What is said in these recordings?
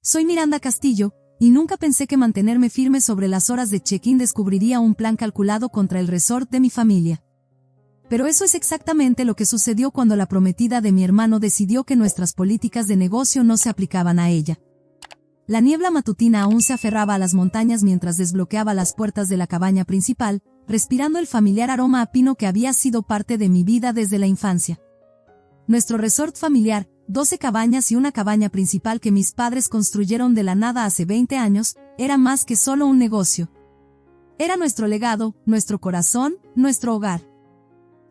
Soy Miranda Castillo, y nunca pensé que mantenerme firme sobre las horas de check-in descubriría un plan calculado contra el resort de mi familia. Pero eso es exactamente lo que sucedió cuando la prometida de mi hermano decidió que nuestras políticas de negocio no se aplicaban a ella. La niebla matutina aún se aferraba a las montañas mientras desbloqueaba las puertas de la cabaña principal, respirando el familiar aroma a pino que había sido parte de mi vida desde la infancia. Nuestro resort familiar, 12 cabañas y una cabaña principal que mis padres construyeron de la nada hace 20 años, era más que solo un negocio. Era nuestro legado, nuestro corazón, nuestro hogar.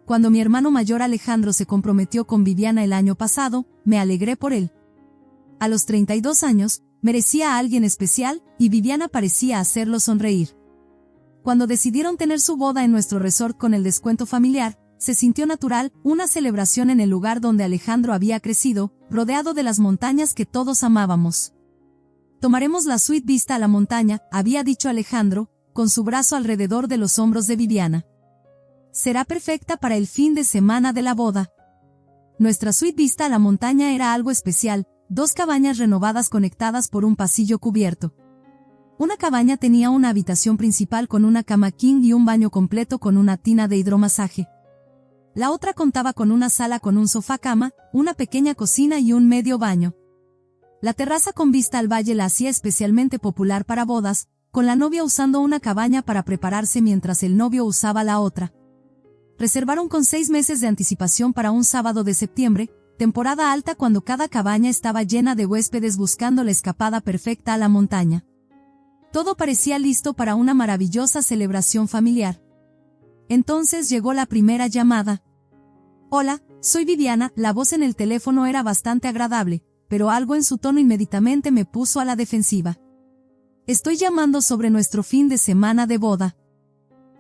Cuando mi hermano mayor Alejandro se comprometió con Viviana el año pasado, me alegré por él. A los 32 años, merecía a alguien especial, y Viviana parecía hacerlo sonreír. Cuando decidieron tener su boda en nuestro resort con el descuento familiar, se sintió natural, una celebración en el lugar donde Alejandro había crecido, rodeado de las montañas que todos amábamos. Tomaremos la suite vista a la montaña, había dicho Alejandro, con su brazo alrededor de los hombros de Viviana. Será perfecta para el fin de semana de la boda. Nuestra suite vista a la montaña era algo especial, 2 cabañas renovadas conectadas por un pasillo cubierto. Una cabaña tenía una habitación principal con una cama king y un baño completo con una tina de hidromasaje. La otra contaba con una sala con un sofá-cama, una pequeña cocina y un medio baño. La terraza con vista al valle la hacía especialmente popular para bodas, con la novia usando una cabaña para prepararse mientras el novio usaba la otra. Reservaron con 6 meses de anticipación para un sábado de septiembre, temporada alta cuando cada cabaña estaba llena de huéspedes buscando la escapada perfecta a la montaña. Todo parecía listo para una maravillosa celebración familiar. Entonces llegó la primera llamada. Hola, soy Viviana. La voz en el teléfono era bastante agradable, pero algo en su tono inmediatamente me puso a la defensiva. Estoy llamando sobre nuestro fin de semana de boda.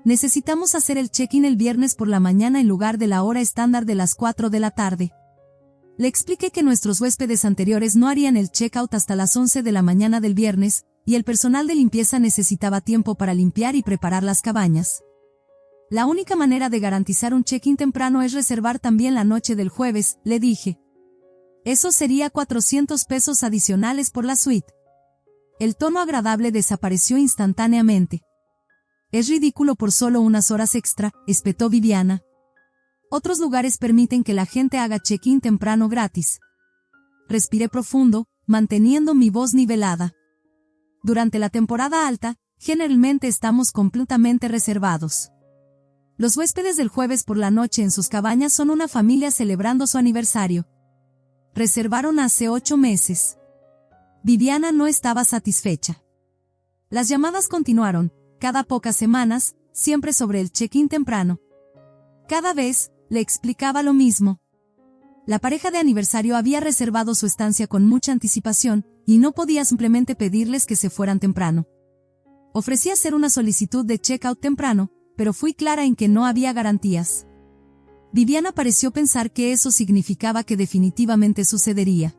Necesitamos hacer el check-in el viernes por la mañana en lugar de la hora estándar de las 4 de la tarde. Le expliqué que nuestros huéspedes anteriores no harían el check-out hasta las 11 de la mañana del viernes, y el personal de limpieza necesitaba tiempo para limpiar y preparar las cabañas. La única manera de garantizar un check-in temprano es reservar también la noche del jueves, le dije. Eso sería 400 pesos adicionales por la suite. El tono agradable desapareció instantáneamente. Es ridículo por solo unas horas extra, espetó Viviana. Otros lugares permiten que la gente haga check-in temprano gratis. Respiré profundo, manteniendo mi voz nivelada. Durante la temporada alta, generalmente estamos completamente reservados. Los huéspedes del jueves por la noche en sus cabañas son una familia celebrando su aniversario. Reservaron hace 8 meses. Viviana no estaba satisfecha. Las llamadas continuaron, cada pocas semanas, siempre sobre el check-in temprano. Cada vez, le explicaba lo mismo. La pareja de aniversario había reservado su estancia con mucha anticipación, y no podía simplemente pedirles que se fueran temprano. Ofrecí hacer una solicitud de check-out temprano, pero fui clara en que no había garantías. Viviana pareció pensar que eso significaba que definitivamente sucedería.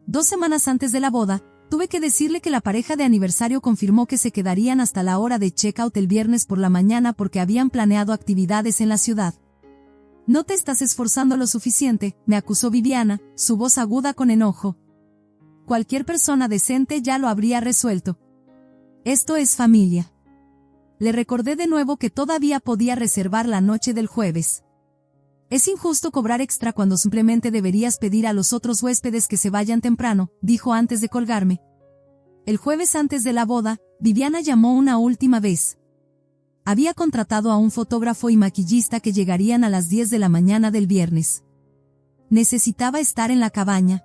2 semanas antes de la boda, tuve que decirle que la pareja de aniversario confirmó que se quedarían hasta la hora de check-out el viernes por la mañana porque habían planeado actividades en la ciudad. No te estás esforzando lo suficiente, me acusó Viviana, su voz aguda con enojo. Cualquier persona decente ya lo habría resuelto. Esto es familia. Le recordé de nuevo que todavía podía reservar la noche del jueves. Es injusto cobrar extra cuando simplemente deberías pedir a los otros huéspedes que se vayan temprano, dijo antes de colgarme. El jueves antes de la boda, Viviana llamó una última vez. Había contratado a un fotógrafo y maquillista que llegarían a las 10 de la mañana del viernes. Necesitaba estar en la cabaña.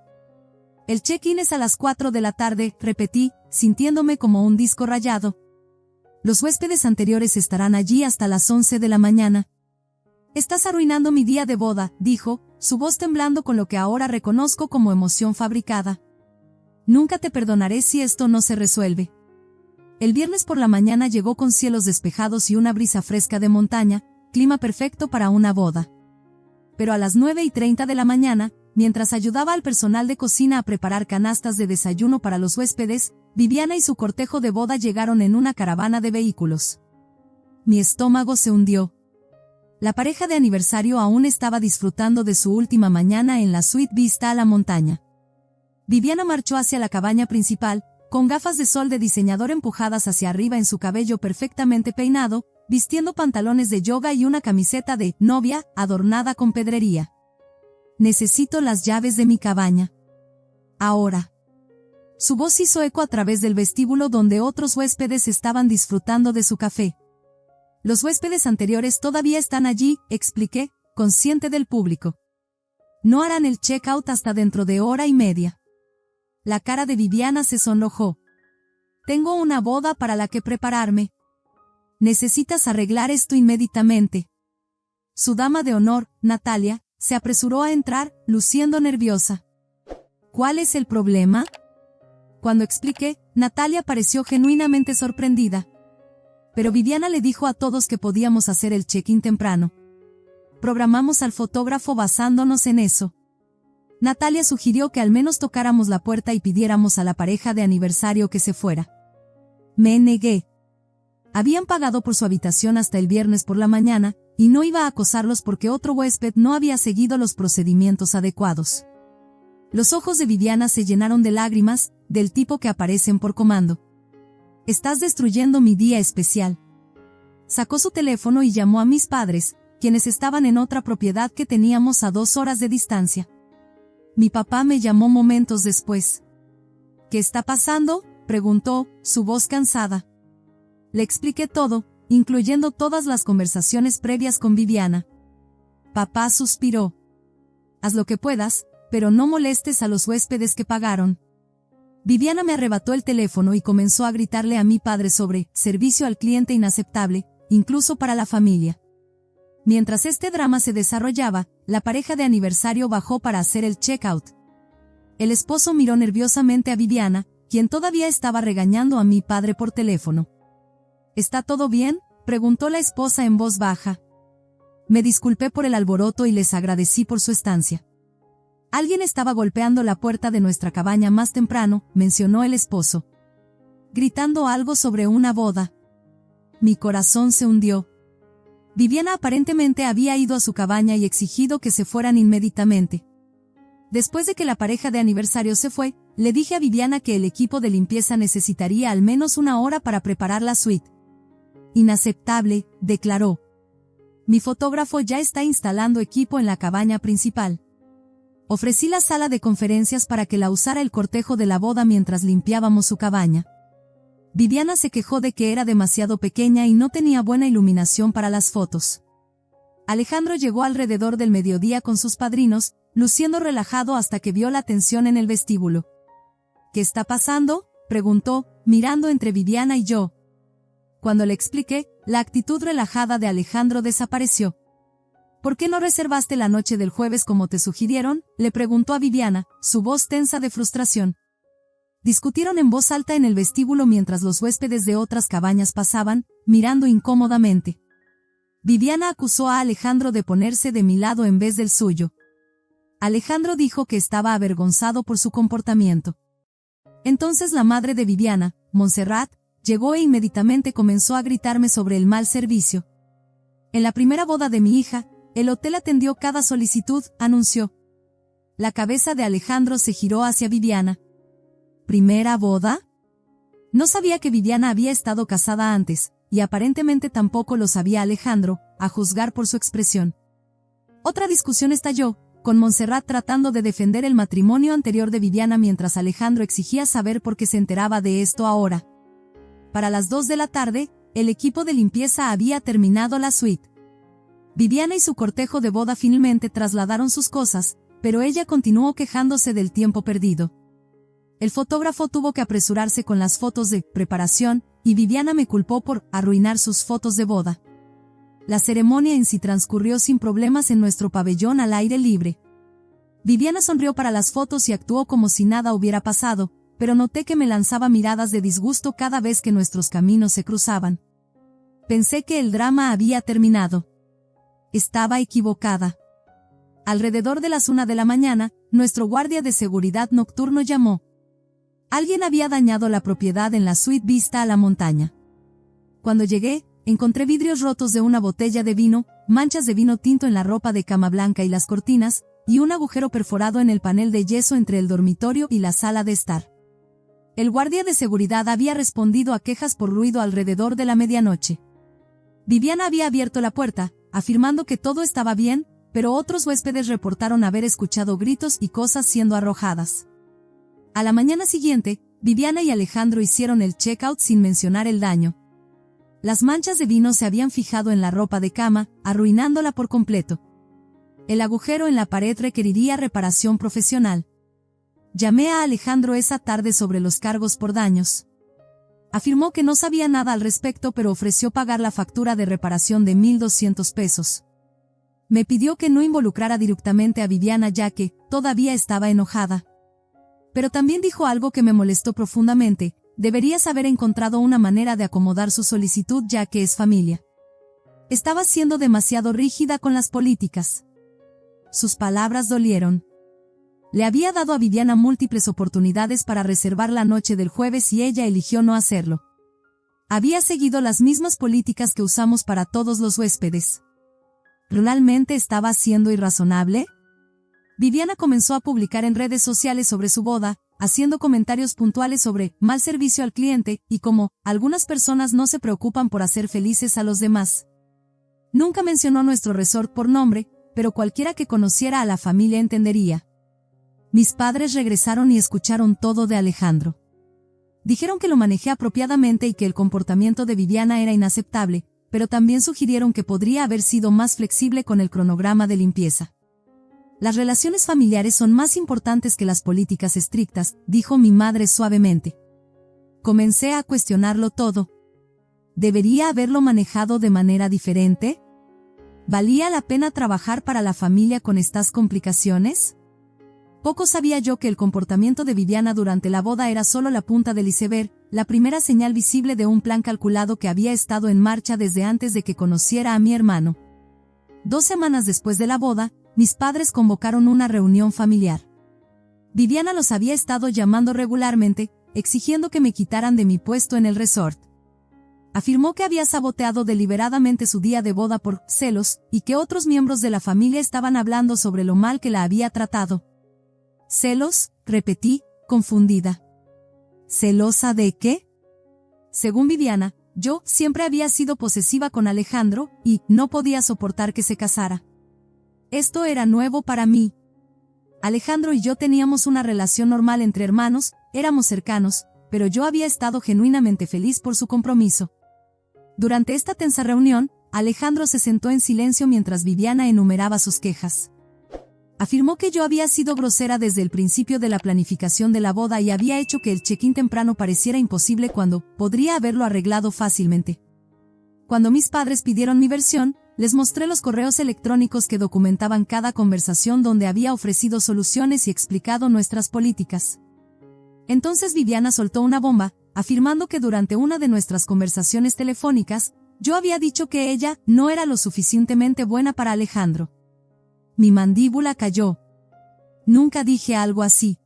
El check-in es a las 4 de la tarde, repetí, sintiéndome como un disco rayado. Los huéspedes anteriores estarán allí hasta las 11 de la mañana. Estás arruinando mi día de boda, dijo, su voz temblando con lo que ahora reconozco como emoción fabricada. Nunca te perdonaré si esto no se resuelve. El viernes por la mañana llegó con cielos despejados y una brisa fresca de montaña, clima perfecto para una boda. Pero a las 9:30 de la mañana, mientras ayudaba al personal de cocina a preparar canastas de desayuno para los huéspedes, Viviana y su cortejo de boda llegaron en una caravana de vehículos. Mi estómago se hundió. La pareja de aniversario aún estaba disfrutando de su última mañana en la suite vista a la montaña. Viviana marchó hacia la cabaña principal, con gafas de sol de diseñador empujadas hacia arriba en su cabello perfectamente peinado, vistiendo pantalones de yoga y una camiseta de novia adornada con pedrería. Necesito las llaves de mi cabaña. Ahora. Su voz hizo eco a través del vestíbulo donde otros huéspedes estaban disfrutando de su café. Los huéspedes anteriores todavía están allí, expliqué, consciente del público. No harán el check-out hasta dentro de hora y media. La cara de Viviana se sonrojó. Tengo una boda para la que prepararme. Necesitas arreglar esto inmediatamente. Su dama de honor, Natalia, se apresuró a entrar, luciendo nerviosa. ¿Cuál es el problema? Cuando expliqué, Natalia pareció genuinamente sorprendida. Pero Viviana le dijo a todos que podíamos hacer el check-in temprano. Programamos al fotógrafo basándonos en eso. Natalia sugirió que al menos tocáramos la puerta y pidiéramos a la pareja de aniversario que se fuera. Me negué. Habían pagado por su habitación hasta el viernes por la mañana, y no iba a acosarlos porque otro huésped no había seguido los procedimientos adecuados. Los ojos de Viviana se llenaron de lágrimas, del tipo que aparecen por comando. Estás destruyendo mi día especial. Sacó su teléfono y llamó a mis padres, quienes estaban en otra propiedad que teníamos a 2 horas de distancia. Mi papá me llamó momentos después. ¿Qué está pasando?, preguntó, su voz cansada. Le expliqué todo, incluyendo todas las conversaciones previas con Viviana. Papá suspiró. Haz lo que puedas, pero no molestes a los huéspedes que pagaron. Viviana me arrebató el teléfono y comenzó a gritarle a mi padre sobre servicio al cliente inaceptable, incluso para la familia. Mientras este drama se desarrollaba, la pareja de aniversario bajó para hacer el check-out. El esposo miró nerviosamente a Viviana, quien todavía estaba regañando a mi padre por teléfono. ¿Está todo bien?, preguntó la esposa en voz baja. Me disculpé por el alboroto y les agradecí por su estancia. Alguien estaba golpeando la puerta de nuestra cabaña más temprano, mencionó el esposo. Gritando algo sobre una boda. Mi corazón se hundió. Viviana aparentemente había ido a su cabaña y exigido que se fueran inmediatamente. Después de que la pareja de aniversario se fue, le dije a Viviana que el equipo de limpieza necesitaría al menos 1 hora para preparar la suite. Inaceptable, declaró. Mi fotógrafo ya está instalando equipo en la cabaña principal. Ofrecí la sala de conferencias para que la usara el cortejo de la boda mientras limpiábamos su cabaña. Viviana se quejó de que era demasiado pequeña y no tenía buena iluminación para las fotos. Alejandro llegó alrededor del mediodía con sus padrinos, luciendo relajado hasta que vio la tensión en el vestíbulo. ¿Qué está pasando?, preguntó, mirando entre Viviana y yo. Cuando le expliqué, la actitud relajada de Alejandro desapareció. ¿Por qué no reservaste la noche del jueves como te sugirieron?, le preguntó a Viviana, su voz tensa de frustración. Discutieron en voz alta en el vestíbulo mientras los huéspedes de otras cabañas pasaban, mirando incómodamente. Viviana acusó a Alejandro de ponerse de mi lado en vez del suyo. Alejandro dijo que estaba avergonzado por su comportamiento. Entonces la madre de Viviana, Montserrat, llegó e inmediatamente comenzó a gritarme sobre el mal servicio. En la primera boda de mi hija, el hotel atendió cada solicitud, anunció. La cabeza de Alejandro se giró hacia Viviana. ¿Primera boda? No sabía que Viviana había estado casada antes, y aparentemente tampoco lo sabía Alejandro, a juzgar por su expresión. Otra discusión estalló, con Montserrat tratando de defender el matrimonio anterior de Viviana mientras Alejandro exigía saber por qué se enteraba de esto ahora. Para las 2 de la tarde, el equipo de limpieza había terminado la suite. Viviana y su cortejo de boda finalmente trasladaron sus cosas, pero ella continuó quejándose del tiempo perdido. El fotógrafo tuvo que apresurarse con las fotos de preparación, y Viviana me culpó por arruinar sus fotos de boda. La ceremonia en sí transcurrió sin problemas en nuestro pabellón al aire libre. Viviana sonrió para las fotos y actuó como si nada hubiera pasado, pero noté que me lanzaba miradas de disgusto cada vez que nuestros caminos se cruzaban. Pensé que el drama había terminado. Estaba equivocada. Alrededor de las 1 de la mañana, nuestro guardia de seguridad nocturno llamó. Alguien había dañado la propiedad en la suite vista a la montaña. Cuando llegué, encontré vidrios rotos de una botella de vino, manchas de vino tinto en la ropa de cama blanca y las cortinas, y un agujero perforado en el panel de yeso entre el dormitorio y la sala de estar. El guardia de seguridad había respondido a quejas por ruido alrededor de la medianoche. Viviana había abierto la puerta, afirmando que todo estaba bien, pero otros huéspedes reportaron haber escuchado gritos y cosas siendo arrojadas. A la mañana siguiente, Viviana y Alejandro hicieron el check-out sin mencionar el daño. Las manchas de vino se habían fijado en la ropa de cama, arruinándola por completo. El agujero en la pared requeriría reparación profesional. Llamé a Alejandro esa tarde sobre los cargos por daños. Afirmó que no sabía nada al respecto, pero ofreció pagar la factura de reparación de 1,200 pesos. Me pidió que no involucrara directamente a Viviana ya que todavía estaba enojada. Pero también dijo algo que me molestó profundamente: deberías haber encontrado una manera de acomodar su solicitud ya que es familia. Estaba siendo demasiado rígida con las políticas. Sus palabras dolieron. Le había dado a Viviana múltiples oportunidades para reservar la noche del jueves y ella eligió no hacerlo. Había seguido las mismas políticas que usamos para todos los huéspedes. ¿Realmente estaba siendo irrazonable? Viviana comenzó a publicar en redes sociales sobre su boda, haciendo comentarios puntuales sobre mal servicio al cliente y cómo algunas personas no se preocupan por hacer felices a los demás. Nunca mencionó nuestro resort por nombre, pero cualquiera que conociera a la familia entendería. Mis padres regresaron y escucharon todo de Alejandro. Dijeron que lo manejé apropiadamente y que el comportamiento de Viviana era inaceptable, pero también sugirieron que podría haber sido más flexible con el cronograma de limpieza. Las relaciones familiares son más importantes que las políticas estrictas, dijo mi madre suavemente. Comencé a cuestionarlo todo. ¿Debería haberlo manejado de manera diferente? ¿Valía la pena trabajar para la familia con estas complicaciones? Poco sabía yo que el comportamiento de Viviana durante la boda era solo la punta del iceberg, la primera señal visible de un plan calculado que había estado en marcha desde antes de que conociera a mi hermano. 2 semanas después de la boda, mis padres convocaron una reunión familiar. Viviana los había estado llamando regularmente, exigiendo que me quitaran de mi puesto en el resort. Afirmó que había saboteado deliberadamente su día de boda por celos, y que otros miembros de la familia estaban hablando sobre lo mal que la había tratado. ¿Celos?, repetí, confundida. ¿Celosa de qué? Según Viviana, yo siempre había sido posesiva con Alejandro, y no podía soportar que se casara. Esto era nuevo para mí. Alejandro y yo teníamos una relación normal entre hermanos, éramos cercanos, pero yo había estado genuinamente feliz por su compromiso. Durante esta tensa reunión, Alejandro se sentó en silencio mientras Viviana enumeraba sus quejas. Afirmó que yo había sido grosera desde el principio de la planificación de la boda y había hecho que el check-in temprano pareciera imposible cuando podría haberlo arreglado fácilmente. Cuando mis padres pidieron mi versión, les mostré los correos electrónicos que documentaban cada conversación donde había ofrecido soluciones y explicado nuestras políticas. Entonces Viviana soltó una bomba, afirmando que durante una de nuestras conversaciones telefónicas, yo había dicho que ella no era lo suficientemente buena para Alejandro. Mi mandíbula cayó. Nunca dije algo así.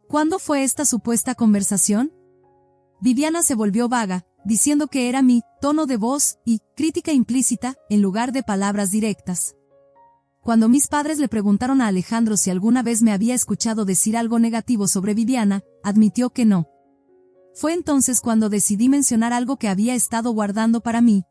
¿Cuándo fue esta supuesta conversación? Viviana se volvió vaga, diciendo que era mi tono de voz y crítica implícita, en lugar de palabras directas. Cuando mis padres le preguntaron a Alejandro si alguna vez me había escuchado decir algo negativo sobre Viviana, admitió que no. Fue entonces cuando decidí mencionar algo que había estado guardando para mí.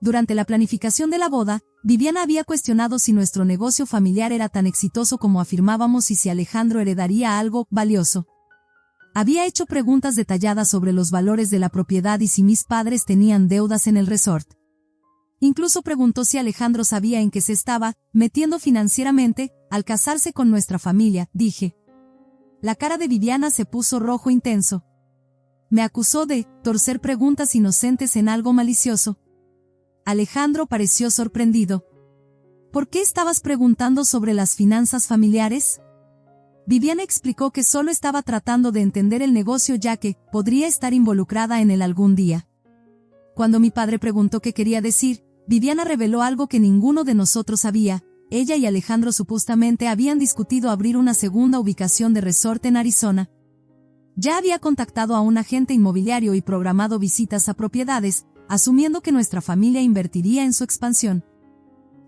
Durante la planificación de la boda, Viviana había cuestionado si nuestro negocio familiar era tan exitoso como afirmábamos y si Alejandro heredaría algo valioso. Había hecho preguntas detalladas sobre los valores de la propiedad y si mis padres tenían deudas en el resort. Incluso preguntó si Alejandro sabía en qué se estaba metiendo financieramente al casarse con nuestra familia, dije. La cara de Viviana se puso rojo intenso. Me acusó de torcer preguntas inocentes en algo malicioso. Alejandro pareció sorprendido. ¿Por qué estabas preguntando sobre las finanzas familiares? Viviana explicó que solo estaba tratando de entender el negocio ya que podría estar involucrada en él algún día. Cuando mi padre preguntó qué quería decir, Viviana reveló algo que ninguno de nosotros sabía. Ella y Alejandro supuestamente habían discutido abrir una segunda ubicación de resort en Arizona. Ya había contactado a un agente inmobiliario y programado visitas a propiedades, asumiendo que nuestra familia invertiría en su expansión.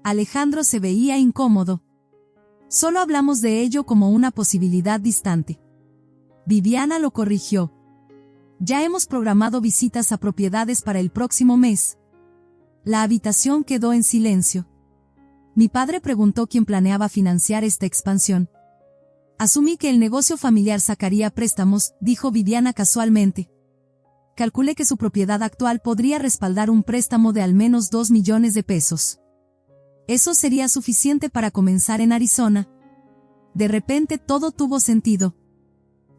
Alejandro se veía incómodo. Solo hablamos de ello como una posibilidad distante. Viviana lo corrigió. Ya hemos programado visitas a propiedades para el próximo mes. La habitación quedó en silencio. Mi padre preguntó quién planeaba financiar esta expansión. Asumí que el negocio familiar sacaría préstamos, dijo Viviana casualmente. Calculé que su propiedad actual podría respaldar un préstamo de al menos 2 millones de pesos. Eso sería suficiente para comenzar en Arizona. De repente todo tuvo sentido.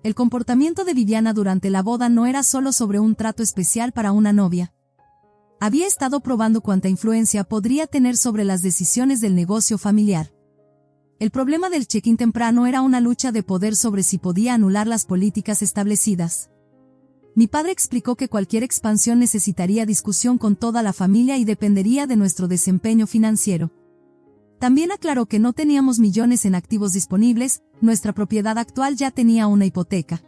El comportamiento de Viviana durante la boda no era solo sobre un trato especial para una novia. Había estado probando cuánta influencia podría tener sobre las decisiones del negocio familiar. El problema del check-in temprano era una lucha de poder sobre si podía anular las políticas establecidas. Mi padre explicó que cualquier expansión necesitaría discusión con toda la familia y dependería de nuestro desempeño financiero. También aclaró que no teníamos millones en activos disponibles, nuestra propiedad actual ya tenía una hipoteca.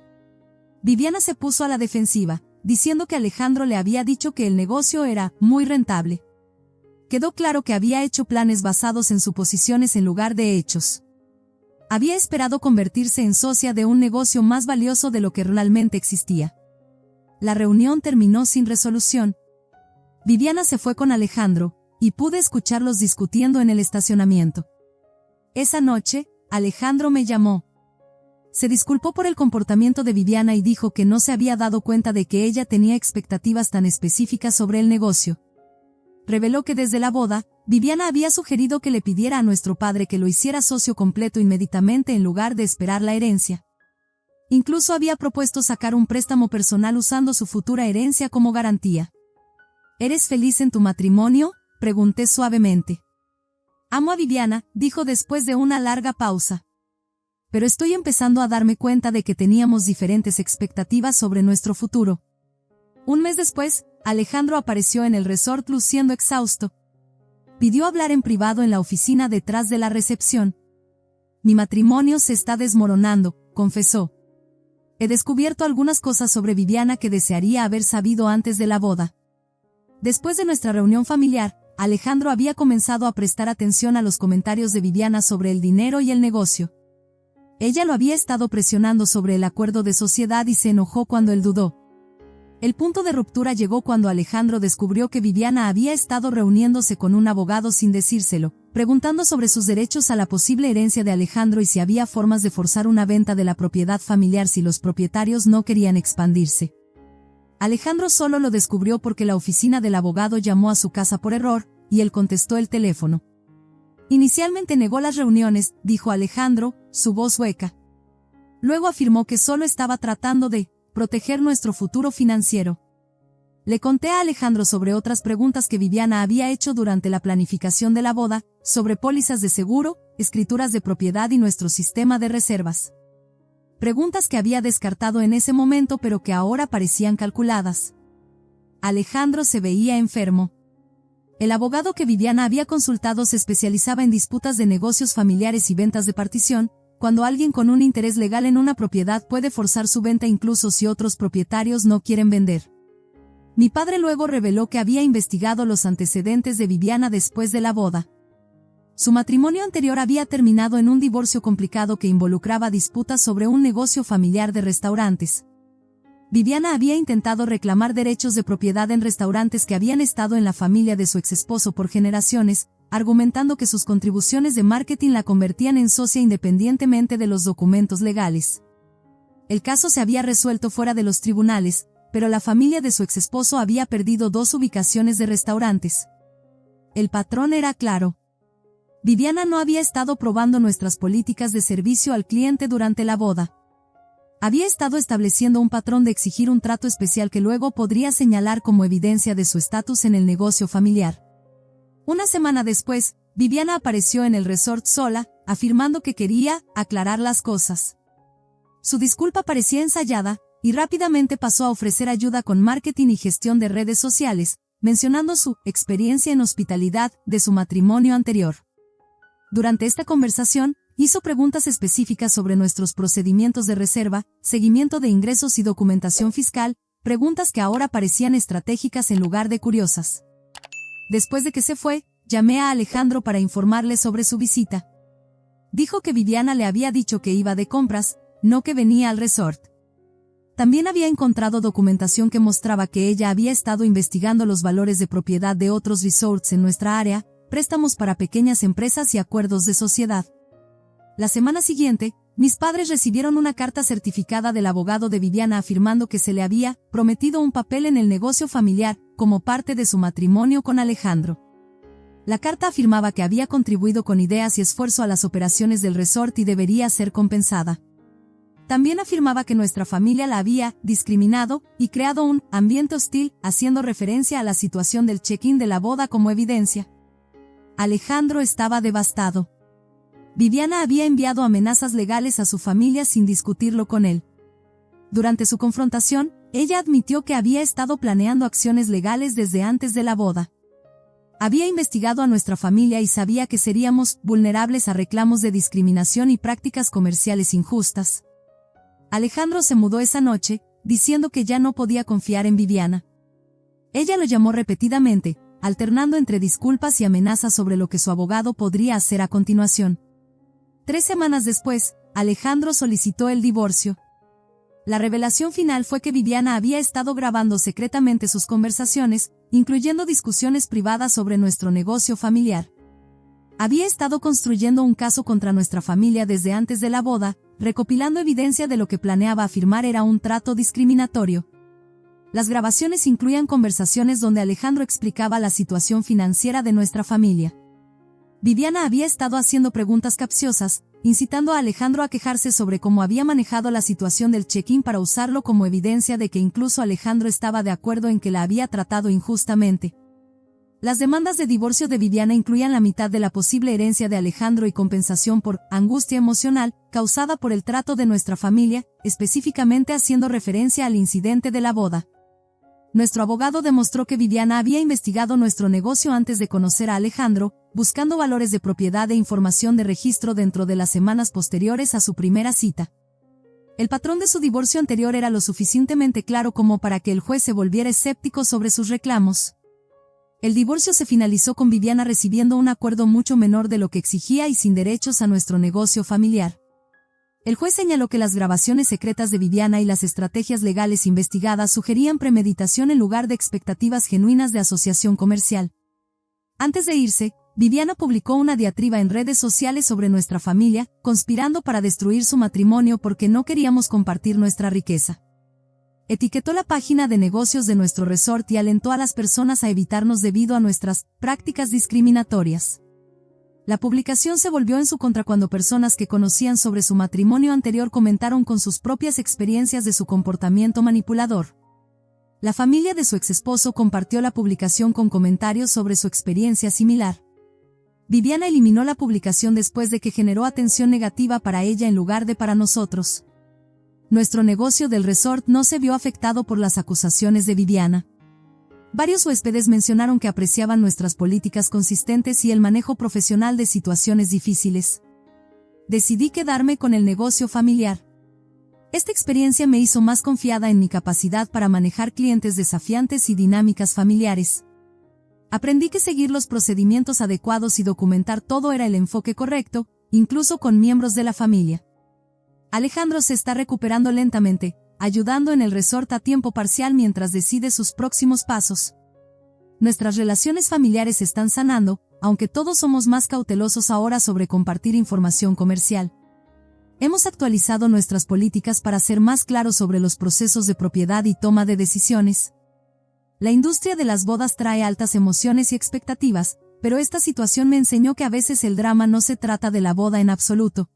Viviana se puso a la defensiva, diciendo que Alejandro le había dicho que el negocio era muy rentable. Quedó claro que había hecho planes basados en suposiciones en lugar de hechos. Había esperado convertirse en socia de un negocio más valioso de lo que realmente existía. La reunión terminó sin resolución. Viviana se fue con Alejandro, y pude escucharlos discutiendo en el estacionamiento. Esa noche, Alejandro me llamó. Se disculpó por el comportamiento de Viviana y dijo que no se había dado cuenta de que ella tenía expectativas tan específicas sobre el negocio. Reveló que desde la boda, Viviana había sugerido que le pidiera a nuestro padre que lo hiciera socio completo inmediatamente en lugar de esperar la herencia. Incluso había propuesto sacar un préstamo personal usando su futura herencia como garantía. ¿Eres feliz en tu matrimonio?, pregunté suavemente. Amo a Viviana, dijo después de una larga pausa. Pero estoy empezando a darme cuenta de que teníamos diferentes expectativas sobre nuestro futuro. Un mes después, Alejandro apareció en el resort luciendo exhausto. Pidió hablar en privado en la oficina detrás de la recepción. Mi matrimonio se está desmoronando, confesó. He descubierto algunas cosas sobre Viviana que desearía haber sabido antes de la boda. Después de nuestra reunión familiar, Alejandro había comenzado a prestar atención a los comentarios de Viviana sobre el dinero y el negocio. Ella lo había estado presionando sobre el acuerdo de sociedad y se enojó cuando él dudó. El punto de ruptura llegó cuando Alejandro descubrió que Viviana había estado reuniéndose con un abogado sin decírselo, preguntando sobre sus derechos a la posible herencia de Alejandro y si había formas de forzar una venta de la propiedad familiar si los propietarios no querían expandirse. Alejandro solo lo descubrió porque la oficina del abogado llamó a su casa por error, y él contestó el teléfono. Inicialmente negó las reuniones, dijo Alejandro, su voz hueca. Luego afirmó que solo estaba tratando de proteger nuestro futuro financiero. Le conté a Alejandro sobre otras preguntas que Viviana había hecho durante la planificación de la boda, sobre pólizas de seguro, escrituras de propiedad y nuestro sistema de reservas. Preguntas que había descartado en ese momento pero que ahora parecían calculadas. Alejandro se veía enfermo. El abogado que Viviana había consultado se especializaba en disputas de negocios familiares y ventas de partición, cuando alguien con un interés legal en una propiedad puede forzar su venta incluso si otros propietarios no quieren vender. Mi padre luego reveló que había investigado los antecedentes de Viviana después de la boda. Su matrimonio anterior había terminado en un divorcio complicado que involucraba disputas sobre un negocio familiar de restaurantes. Viviana había intentado reclamar derechos de propiedad en restaurantes que habían estado en la familia de su exesposo por generaciones, argumentando que sus contribuciones de marketing la convertían en socia independientemente de los documentos legales. El caso se había resuelto fuera de los tribunales, pero la familia de su exesposo había perdido 2 ubicaciones de restaurantes. El patrón era claro. Viviana no había estado probando nuestras políticas de servicio al cliente durante la boda. Había estado estableciendo un patrón de exigir un trato especial que luego podría señalar como evidencia de su estatus en el negocio familiar. Una semana después, Viviana apareció en el resort sola, afirmando que quería aclarar las cosas. Su disculpa parecía ensayada, y rápidamente pasó a ofrecer ayuda con marketing y gestión de redes sociales, mencionando su experiencia en hospitalidad de su matrimonio anterior. Durante esta conversación, hizo preguntas específicas sobre nuestros procedimientos de reserva, seguimiento de ingresos y documentación fiscal, preguntas que ahora parecían estratégicas en lugar de curiosas. Después de que se fue, llamé a Alejandro para informarle sobre su visita. Dijo que Viviana le había dicho que iba de compras, no que venía al resort. También había encontrado documentación que mostraba que ella había estado investigando los valores de propiedad de otros resorts en nuestra área, préstamos para pequeñas empresas y acuerdos de sociedad. La semana siguiente, mis padres recibieron una carta certificada del abogado de Viviana afirmando que se le había prometido un papel en el negocio familiar, como parte de su matrimonio con Alejandro. La carta afirmaba que había contribuido con ideas y esfuerzo a las operaciones del resort y debería ser compensada. También afirmaba que nuestra familia la había discriminado y creado un ambiente hostil, haciendo referencia a la situación del check-in de la boda como evidencia. Alejandro estaba devastado. Viviana había enviado amenazas legales a su familia sin discutirlo con él. Durante su confrontación, ella admitió que había estado planeando acciones legales desde antes de la boda. Había investigado a nuestra familia y sabía que seríamos vulnerables a reclamos de discriminación y prácticas comerciales injustas. Alejandro se mudó esa noche, diciendo que ya no podía confiar en Viviana. Ella lo llamó repetidamente, alternando entre disculpas y amenazas sobre lo que su abogado podría hacer a continuación. 3 semanas después, Alejandro solicitó el divorcio. La revelación final fue que Viviana había estado grabando secretamente sus conversaciones, incluyendo discusiones privadas sobre nuestro negocio familiar. Había estado construyendo un caso contra nuestra familia desde antes de la boda, recopilando evidencia de lo que planeaba afirmar era un trato discriminatorio. Las grabaciones incluían conversaciones donde Alejandro explicaba la situación financiera de nuestra familia. Viviana había estado haciendo preguntas capciosas, incitando a Alejandro a quejarse sobre cómo había manejado la situación del check-in para usarlo como evidencia de que incluso Alejandro estaba de acuerdo en que la había tratado injustamente. Las demandas de divorcio de Viviana incluían la mitad de la posible herencia de Alejandro y compensación por angustia emocional causada por el trato de nuestra familia, específicamente haciendo referencia al incidente de la boda. Nuestro abogado demostró que Viviana había investigado nuestro negocio antes de conocer a Alejandro, buscando valores de propiedad e información de registro dentro de las semanas posteriores a su primera cita. El patrón de su divorcio anterior era lo suficientemente claro como para que el juez se volviera escéptico sobre sus reclamos. El divorcio se finalizó con Viviana recibiendo un acuerdo mucho menor de lo que exigía y sin derechos a nuestro negocio familiar. El juez señaló que las grabaciones secretas de Viviana y las estrategias legales investigadas sugerían premeditación en lugar de expectativas genuinas de asociación comercial. Antes de irse, Viviana publicó una diatriba en redes sociales sobre nuestra familia, conspirando para destruir su matrimonio porque no queríamos compartir nuestra riqueza. Etiquetó la página de negocios de nuestro resort y alentó a las personas a evitarnos debido a nuestras prácticas discriminatorias. La publicación se volvió en su contra cuando personas que conocían sobre su matrimonio anterior comentaron con sus propias experiencias de su comportamiento manipulador. La familia de su exesposo compartió la publicación con comentarios sobre su experiencia similar. Viviana eliminó la publicación después de que generó atención negativa para ella en lugar de para nosotros. Nuestro negocio del resort no se vio afectado por las acusaciones de Viviana. Varios huéspedes mencionaron que apreciaban nuestras políticas consistentes y el manejo profesional de situaciones difíciles. Decidí quedarme con el negocio familiar. Esta experiencia me hizo más confiada en mi capacidad para manejar clientes desafiantes y dinámicas familiares. Aprendí que seguir los procedimientos adecuados y documentar todo era el enfoque correcto, incluso con miembros de la familia. Alejandro se está recuperando lentamente, ayudando en el resort a tiempo parcial mientras decide sus próximos pasos. Nuestras relaciones familiares están sanando, aunque todos somos más cautelosos ahora sobre compartir información comercial. Hemos actualizado nuestras políticas para ser más claros sobre los procesos de propiedad y toma de decisiones. La industria de las bodas trae altas emociones y expectativas, pero esta situación me enseñó que a veces el drama no se trata de la boda en absoluto.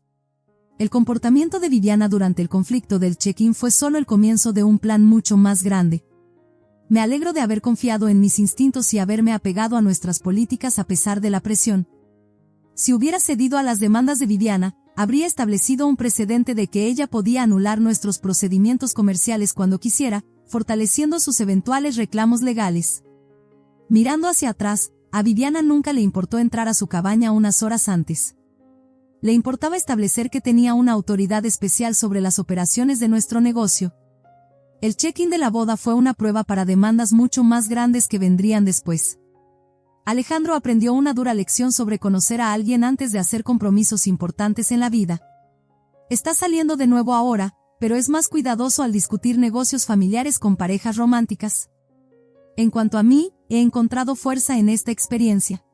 El comportamiento de Viviana durante el conflicto del check-in fue solo el comienzo de un plan mucho más grande. Me alegro de haber confiado en mis instintos y haberme apegado a nuestras políticas a pesar de la presión. Si hubiera cedido a las demandas de Viviana, habría establecido un precedente de que ella podía anular nuestros procedimientos comerciales cuando quisiera, fortaleciendo sus eventuales reclamos legales. Mirando hacia atrás, a Viviana nunca le importó entrar a su cabaña unas horas antes. Le importaba establecer que tenía una autoridad especial sobre las operaciones de nuestro negocio. El check-in de la boda fue una prueba para demandas mucho más grandes que vendrían después. Alejandro aprendió una dura lección sobre conocer a alguien antes de hacer compromisos importantes en la vida. Está saliendo de nuevo ahora, pero es más cuidadoso al discutir negocios familiares con parejas románticas. En cuanto a mí, he encontrado fuerza en esta experiencia.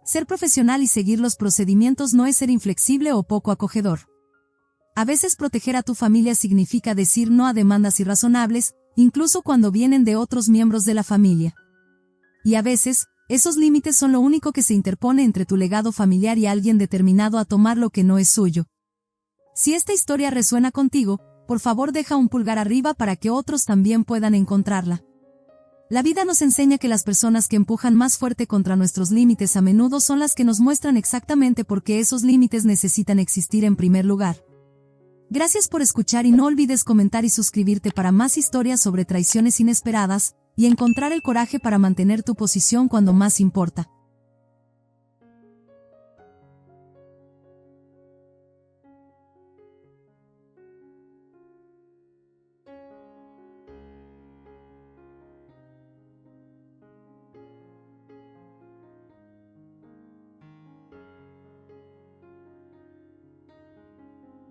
Ser profesional y seguir los procedimientos no es ser inflexible o poco acogedor. A veces proteger a tu familia significa decir no a demandas irrazonables, incluso cuando vienen de otros miembros de la familia. Y a veces, esos límites son lo único que se interpone entre tu legado familiar y alguien determinado a tomar lo que no es suyo. Si esta historia resuena contigo, por favor deja un pulgar arriba para que otros también puedan encontrarla. La vida nos enseña que las personas que empujan más fuerte contra nuestros límites a menudo son las que nos muestran exactamente por qué esos límites necesitan existir en primer lugar. Gracias por escuchar y no olvides comentar y suscribirte para más historias sobre traiciones inesperadas y encontrar el coraje para mantener tu posición cuando más importa.